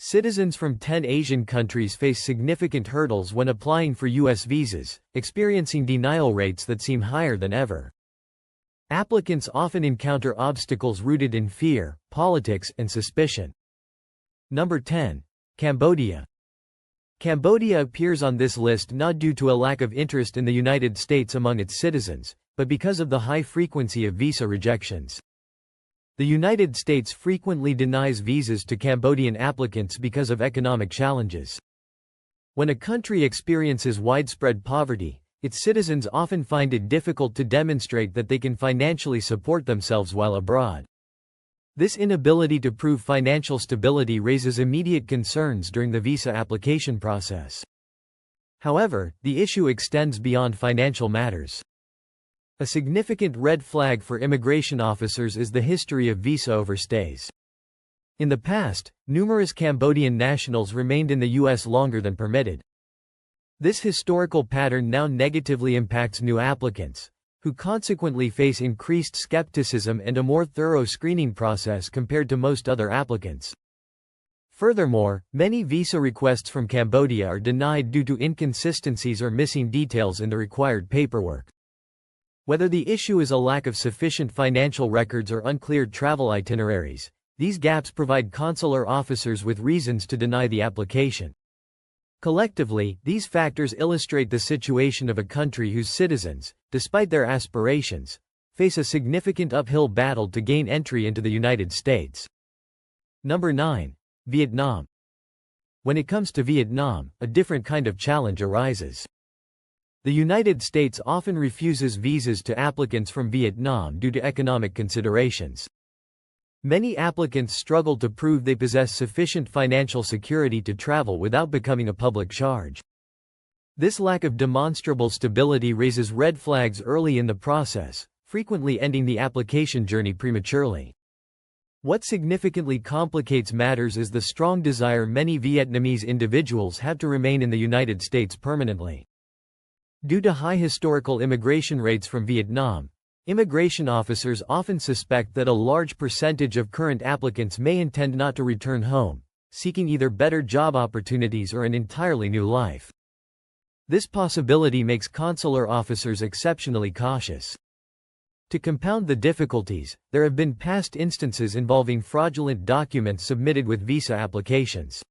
Citizens from 10 Asian countries face significant hurdles when applying for U.S. visas, experiencing denial rates that seem higher than ever. Applicants often encounter obstacles rooted in fear, politics, and suspicion. Number 10. Cambodia. Cambodia appears on this list not due to a lack of interest in the United States among its citizens, but because of the high frequency of visa rejections. The United States frequently denies visas to Cambodian applicants because of economic challenges. When a country experiences widespread poverty, its citizens often find it difficult to demonstrate that they can financially support themselves while abroad. This inability to prove financial stability raises immediate concerns during the visa application process. However, the issue extends beyond financial matters. A significant red flag for immigration officers is the history of visa overstays. In the past, numerous Cambodian nationals remained in the U.S. longer than permitted. This historical pattern now negatively impacts new applicants, who consequently face increased skepticism and a more thorough screening process compared to most other applicants. Furthermore, many visa requests from Cambodia are denied due to inconsistencies or missing details in the required paperwork. Whether the issue is a lack of sufficient financial records or unclear travel itineraries, these gaps provide consular officers with reasons to deny the application. Collectively, these factors illustrate the situation of a country whose citizens, despite their aspirations, face a significant uphill battle to gain entry into the United States. Number 9. Vietnam. When it comes to Vietnam, a different kind of challenge arises. The United States often refuses visas to applicants from Vietnam due to economic considerations. Many applicants struggle to prove they possess sufficient financial security to travel without becoming a public charge. This lack of demonstrable stability raises red flags early in the process, frequently ending the application journey prematurely. What significantly complicates matters is the strong desire many Vietnamese individuals have to remain in the United States permanently. Due to high historical immigration rates from Vietnam, immigration officers often suspect that a large percentage of current applicants may intend not to return home, seeking either better job opportunities or an entirely new life. This possibility makes consular officers exceptionally cautious. To compound the difficulties, there have been past instances involving fraudulent documents submitted with visa applications.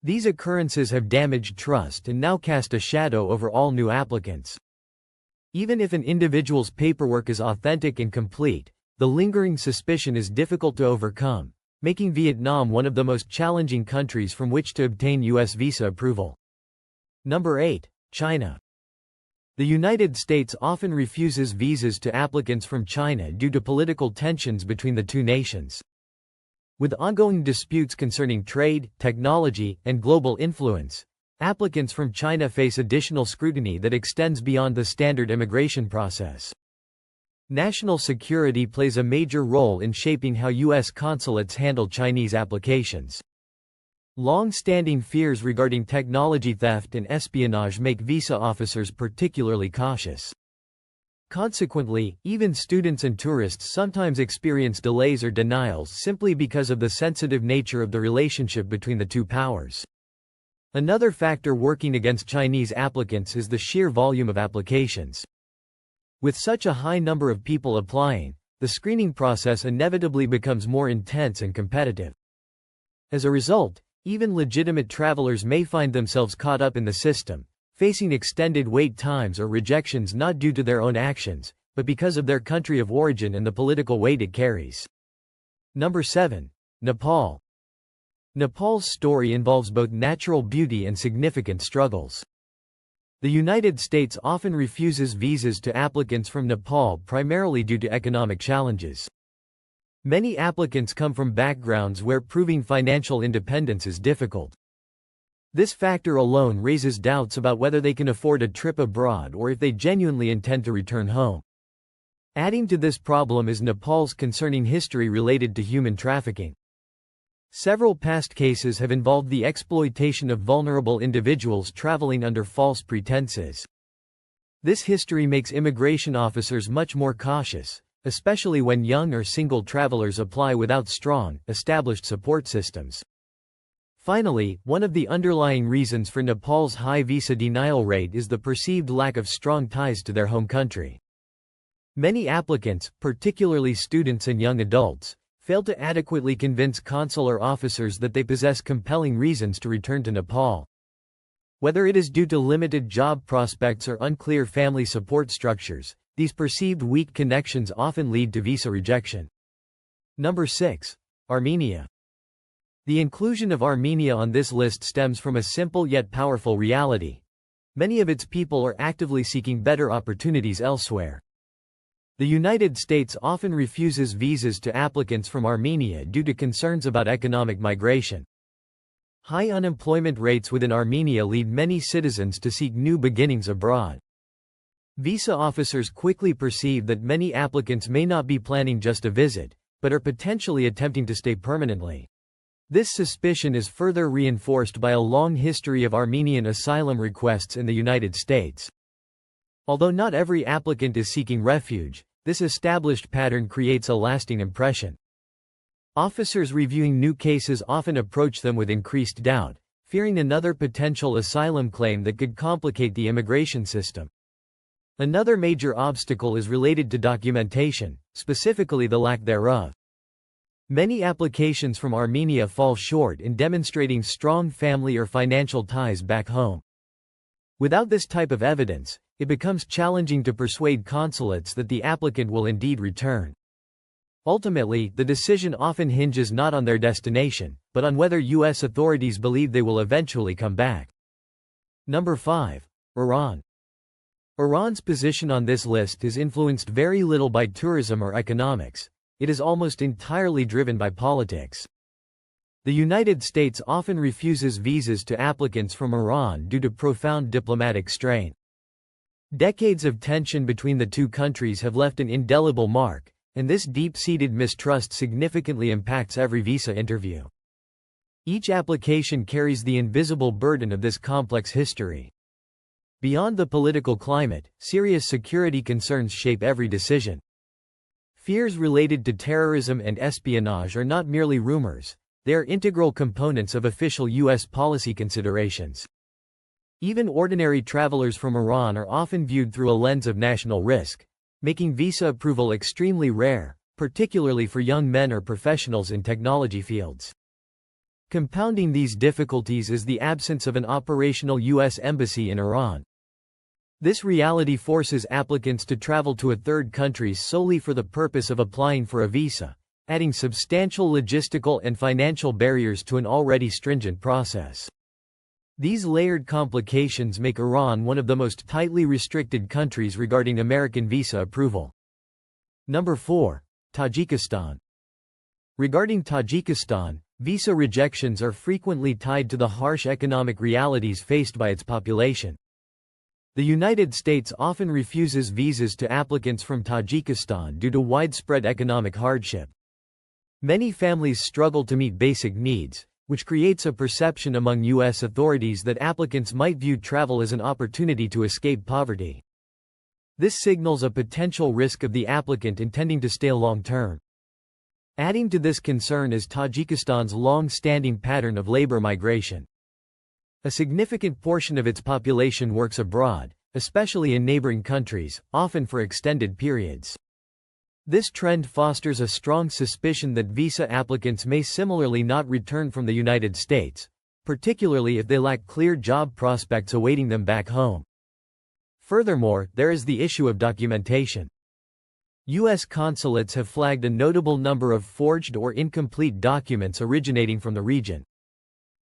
These occurrences have damaged trust and now cast a shadow over all new applicants. Even if an individual's paperwork is authentic and complete, the lingering suspicion is difficult to overcome, making Vietnam one of the most challenging countries from which to obtain U.S. visa approval. Number 8. China. The United States often refuses visas to applicants from China due to political tensions between the two nations. With ongoing disputes concerning trade, technology, and global influence, applicants from China face additional scrutiny that extends beyond the standard immigration process. National security plays a major role in shaping how U.S. consulates handle Chinese applications. Long-standing fears regarding technology theft and espionage make visa officers particularly cautious. Consequently, even students and tourists sometimes experience delays or denials simply because of the sensitive nature of the relationship between the two powers. Another factor working against Chinese applicants is the sheer volume of applications. With such a high number of people applying, the screening process inevitably becomes more intense and competitive. As a result, even legitimate travelers may find themselves caught up in the system, facing extended wait times or rejections not due to their own actions, but because of their country of origin and the political weight it carries. Number 7. Nepal. Nepal's story involves both natural beauty and significant struggles. The United States often refuses visas to applicants from Nepal primarily due to economic challenges. Many applicants come from backgrounds where proving financial independence is difficult. This factor alone raises doubts about whether they can afford a trip abroad or if they genuinely intend to return home. Adding to this problem is Nepal's concerning history related to human trafficking. Several past cases have involved the exploitation of vulnerable individuals traveling under false pretenses. This history makes immigration officers much more cautious, especially when young or single travelers apply without strong, established support systems. Finally, one of the underlying reasons for Nepal's high visa denial rate is the perceived lack of strong ties to their home country. Many applicants, particularly students and young adults, fail to adequately convince consular officers that they possess compelling reasons to return to Nepal. Whether it is due to limited job prospects or unclear family support structures, these perceived weak connections often lead to visa rejection. Number 6. Armenia. The inclusion of Armenia on this list stems from a simple yet powerful reality. Many of its people are actively seeking better opportunities elsewhere. The United States often refuses visas to applicants from Armenia due to concerns about economic migration. High unemployment rates within Armenia lead many citizens to seek new beginnings abroad. Visa officers quickly perceive that many applicants may not be planning just a visit, but are potentially attempting to stay permanently. This suspicion is further reinforced by a long history of Armenian asylum requests in the United States. Although not every applicant is seeking refuge, this established pattern creates a lasting impression. Officers reviewing new cases often approach them with increased doubt, fearing another potential asylum claim that could complicate the immigration system. Another major obstacle is related to documentation, specifically the lack thereof. Many applications from Armenia fall short in demonstrating strong family or financial ties back home. Without this type of evidence, it becomes challenging to persuade consulates that the applicant will indeed return. Ultimately, the decision often hinges not on their destination, but on whether U.S. authorities believe they will eventually come back. Number 5. Iran. Iran's position on this list is influenced very little by tourism or economics. It is almost entirely driven by politics. The United States often refuses visas to applicants from Iran due to profound diplomatic strain. Decades of tension between the two countries have left an indelible mark, and this deep-seated mistrust significantly impacts every visa interview. Each application carries the invisible burden of this complex history. Beyond the political climate, serious security concerns shape every decision. Fears related to terrorism and espionage are not merely rumors, they are integral components of official U.S. policy considerations. Even ordinary travelers from Iran are often viewed through a lens of national risk, making visa approval extremely rare, particularly for young men or professionals in technology fields. Compounding these difficulties is the absence of an operational U.S. embassy in Iran. This reality forces applicants to travel to a third country solely for the purpose of applying for a visa, adding substantial logistical and financial barriers to an already stringent process. These layered complications make Iran one of the most tightly restricted countries regarding American visa approval. Number 4. Tajikistan. Regarding Tajikistan, visa rejections are frequently tied to the harsh economic realities faced by its population. The United States often refuses visas to applicants from Tajikistan due to widespread economic hardship. Many families struggle to meet basic needs, which creates a perception among U.S. authorities that applicants might view travel as an opportunity to escape poverty. This signals a potential risk of the applicant intending to stay long-term. Adding to this concern is Tajikistan's long-standing pattern of labor migration. A significant portion of its population works abroad, especially in neighboring countries, often for extended periods. This trend fosters a strong suspicion that visa applicants may similarly not return from the United States, particularly if they lack clear job prospects awaiting them back home. Furthermore, there is the issue of documentation. U.S. consulates have flagged a notable number of forged or incomplete documents originating from the region.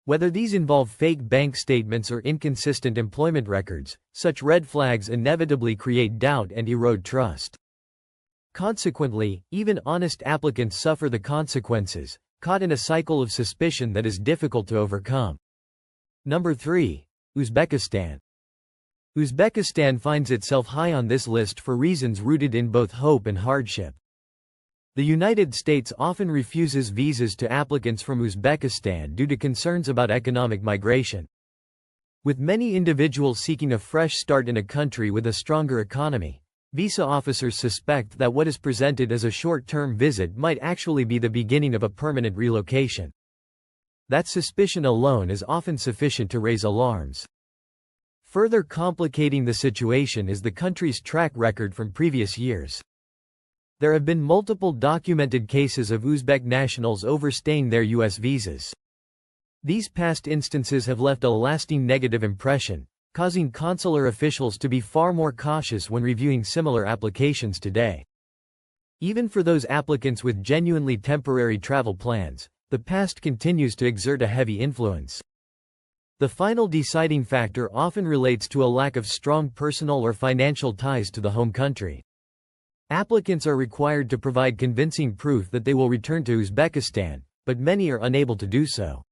Whether these involve fake bank statements or inconsistent employment records, such red flags inevitably create doubt and erode trust. Consequently, even honest applicants suffer the consequences, caught in a cycle of suspicion that is difficult to overcome. Number 3. Uzbekistan. Uzbekistan finds itself high on this list for reasons rooted in both hope and hardship. The United States often refuses visas to applicants from Uzbekistan due to concerns about economic migration. With many individuals seeking a fresh start in a country with a stronger economy, visa officers suspect that what is presented as a short-term visit might actually be the beginning of a permanent relocation. That suspicion alone is often sufficient to raise alarms. Further complicating the situation is the country's track record from previous years. There have been multiple documented cases of Uzbek nationals overstaying their U.S. visas. These past instances have left a lasting negative impression, causing consular officials to be far more cautious when reviewing similar applications today. Even for those applicants with genuinely temporary travel plans, the past continues to exert a heavy influence. The final deciding factor often relates to a lack of strong personal or financial ties to the home country. Applicants are required to provide convincing proof that they will return to Uzbekistan, but many are unable to do so.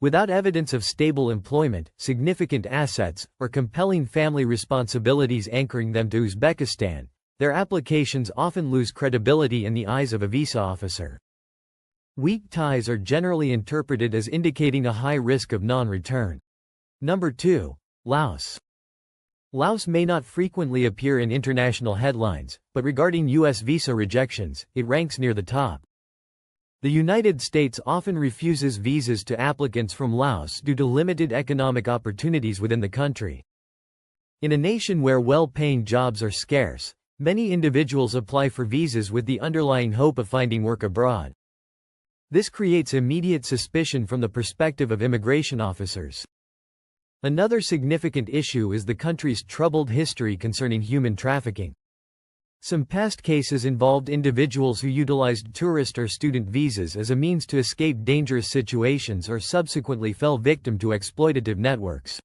Without evidence of stable employment, significant assets, or compelling family responsibilities anchoring them to Uzbekistan, their applications often lose credibility in the eyes of a visa officer. Weak ties are generally interpreted as indicating a high risk of non-return. Number 2. Laos. Laos may not frequently appear in international headlines, but regarding U.S. visa rejections, it ranks near the top. The United States often refuses visas to applicants from Laos due to limited economic opportunities within the country. In a nation where well-paying jobs are scarce, many individuals apply for visas with the underlying hope of finding work abroad. This creates immediate suspicion from the perspective of immigration officers. Another significant issue is the country's troubled history concerning human trafficking. Some past cases involved individuals who utilized tourist or student visas as a means to escape dangerous situations or subsequently fell victim to exploitative networks.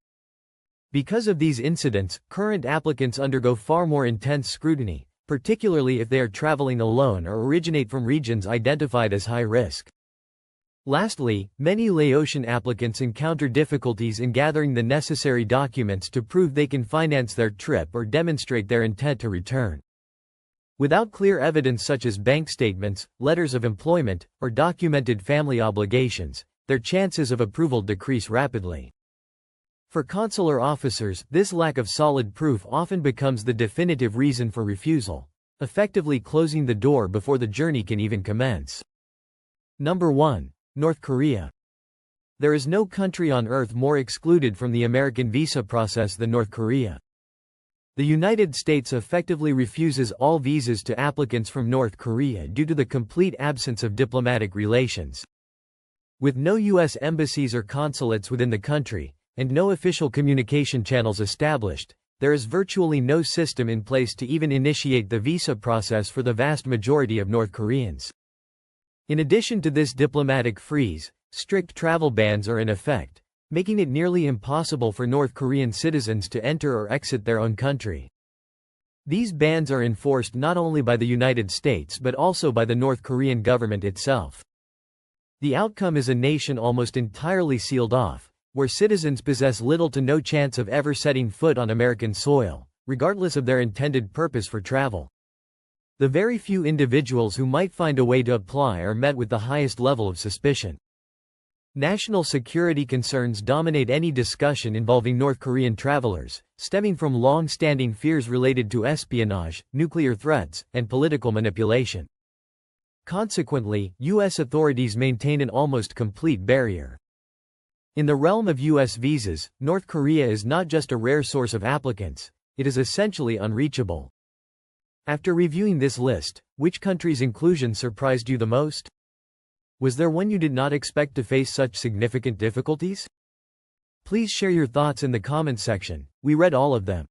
Because of these incidents, current applicants undergo far more intense scrutiny, particularly if they are traveling alone or originate from regions identified as high risk. Lastly, many Laotian applicants encounter difficulties in gathering the necessary documents to prove they can finance their trip or demonstrate their intent to return. Without clear evidence such as bank statements, letters of employment, or documented family obligations, their chances of approval decrease rapidly. For consular officers, this lack of solid proof often becomes the definitive reason for refusal, effectively closing the door before the journey can even commence. Number 1. North Korea. There is no country on earth more excluded from the American visa process than North Korea. The United States effectively refuses all visas to applicants from North Korea due to the complete absence of diplomatic relations. With no U.S. embassies or consulates within the country, and no official communication channels established, there is virtually no system in place to even initiate the visa process for the vast majority of North Koreans. In addition to this diplomatic freeze, strict travel bans are in effect, making it nearly impossible for North Korean citizens to enter or exit their own country. These bans are enforced not only by the United States but also by the North Korean government itself. The outcome is a nation almost entirely sealed off, where citizens possess little to no chance of ever setting foot on American soil, regardless of their intended purpose for travel. The very few individuals who might find a way to apply are met with the highest level of suspicion. National security concerns dominate any discussion involving North Korean travelers, stemming from long-standing fears related to espionage, nuclear threats, and political manipulation. Consequently, U.S. authorities maintain an almost complete barrier. In the realm of U.S. visas, North Korea is not just a rare source of applicants, it is essentially unreachable. After reviewing this list, which country's inclusion surprised you the most? Was there one you did not expect to face such significant difficulties? Please share your thoughts in the comments section, we read all of them.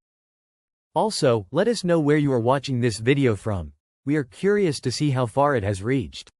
Also, let us know where you are watching this video from. We are curious to see how far it has reached.